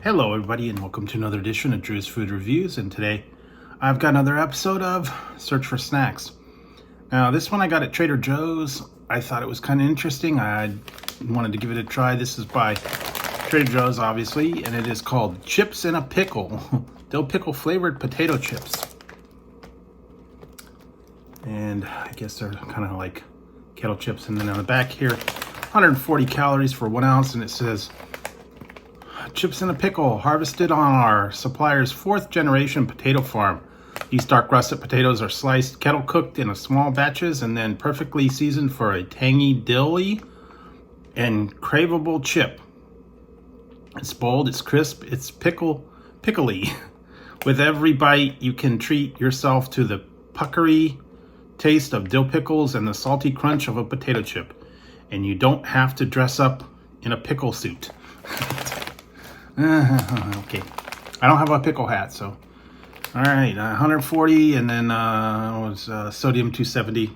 Hello everybody and welcome to another edition of Drew's Food Reviews, and today I've got another episode of Search for Snacks. Now this one I got at Trader Joe's. I thought it was kind of interesting. I wanted to give it a try. This is by Trader Joe's obviously, and it is called Chips in a Pickle. Dill pickle flavored potato chips. And I guess they're kind of like kettle chips. And then on the back here, 140 calories for 1 ounce, and it says chips in a pickle, harvested on our supplier's 4th generation potato farm. These dark russet potatoes are sliced, kettle cooked in a small batches, and then perfectly seasoned for a tangy, dilly, and craveable chip. It's bold, it's crisp, it's pickly. With every bite, you can treat yourself to the puckery taste of dill pickles and the salty crunch of a potato chip. And you don't have to dress up in a pickle suit. Okay, I don't have a pickle hat, so. All right, 140, and then sodium 270.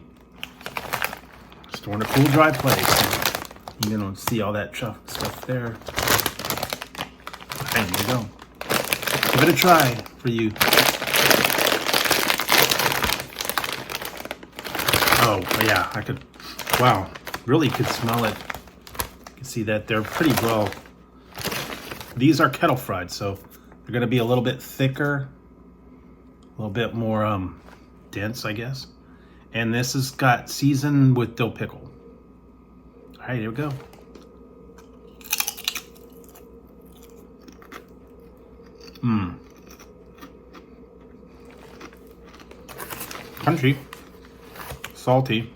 Store in a cool, dry place. You don't see all that stuff there. Okay, there you go. Give it a try for you. Oh, yeah, I could, wow, really could smell it. You can see that they're pretty well. These are kettle fried, so they're gonna be a little bit thicker, a little bit more dense, I guess. And this has got seasoned with dill pickle. All right, here we go. Crunchy, salty.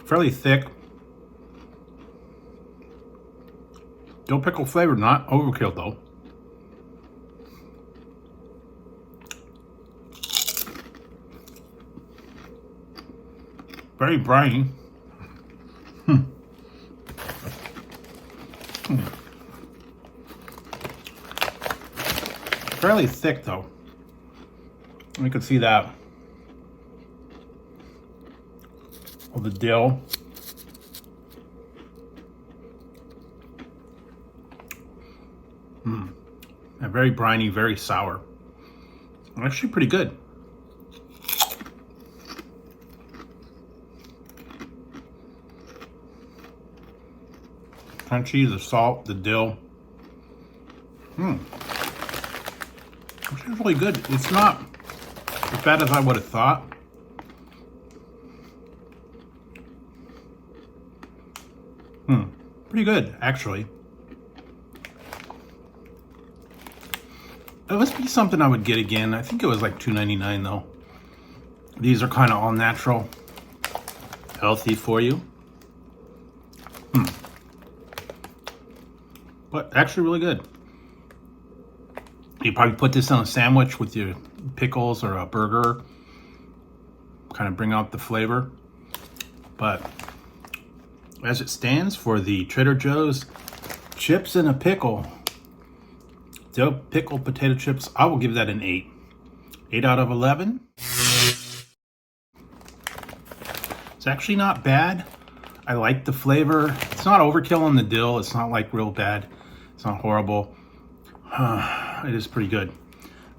Fairly thick. Dill pickle flavor, not overkill though. Very briny. Fairly thick though. You can see that. Of the dill. And very briny, very sour. Actually pretty good. Crunchy, the salt, the dill. Actually really good. It's not as bad as I would have thought. Pretty good, actually. It must be something I would get again. I think it was like $2.99 though. These are kind of all natural, healthy for you. But actually really good. You probably put this on a sandwich with your pickles or a burger. Kind of bring out the flavor. But as it stands for the Trader Joe's Chips in a Pickle, dill pickle potato chips, I will give that an 8. 8 out of 11. It's actually not bad. I like the flavor. It's not overkill on the dill. It's not like real bad. It's not horrible. It is pretty good.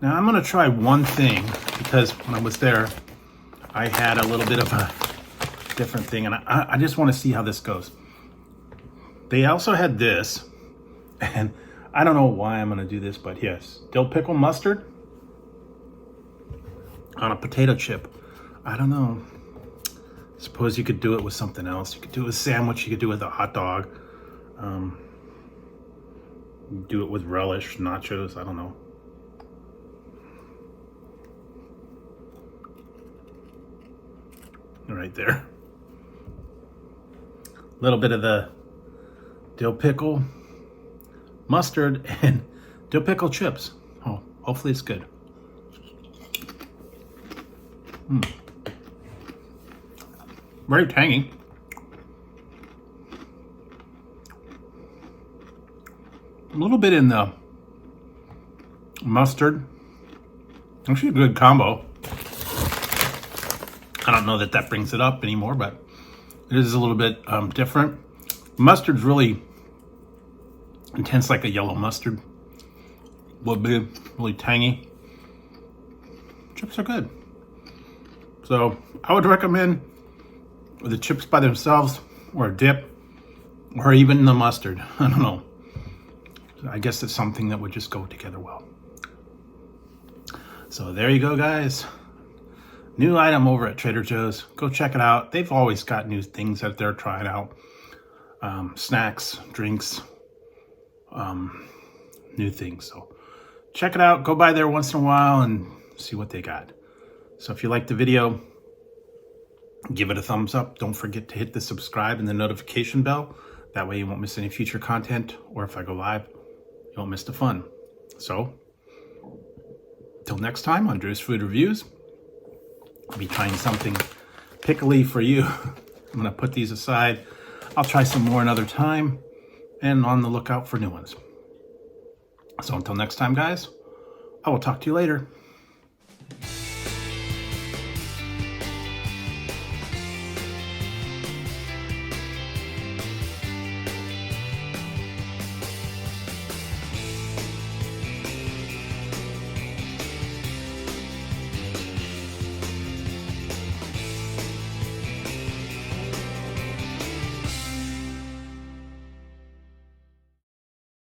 Now I'm gonna try one thing, because when I was there, I had a little bit of a different thing, and I just want to see how this goes. They also had this, and I don't know why I'm going to do this, but yes, dill pickle mustard on a potato chip. I don't know. Suppose you could do it with something else. You could do it with a sandwich. You could do it with a hot dog. Do it with relish, nachos. I don't know. Right there. A little bit of the dill pickle, mustard, and dill pickle chips. Oh, hopefully it's good. Very tangy. A little bit in the mustard. Actually a good combo. I don't know that that brings it up anymore, but it is a little bit different. Mustard's really intense, like a yellow mustard. Would be really tangy. Chips are good. So I would recommend the chips by themselves, or a dip, or even the mustard. I don't know. I guess it's something that would just go together well. So there you go, guys. New item over at Trader Joe's. Go check it out. They've always got new things that they're trying out. Snacks, drinks, new things. So check it out. Go by there once in a while and see what they got. So if you liked the video, give it a thumbs up. Don't forget to hit the subscribe and the notification bell. That way you won't miss any future content, or if I go live, you won't miss the fun. So till next time on Drew's Food Reviews, I'll be trying something pickly for you. I'm gonna put these aside. I'll try some more another time, and on the lookout for new ones. So until next time, guys, I will talk to you later.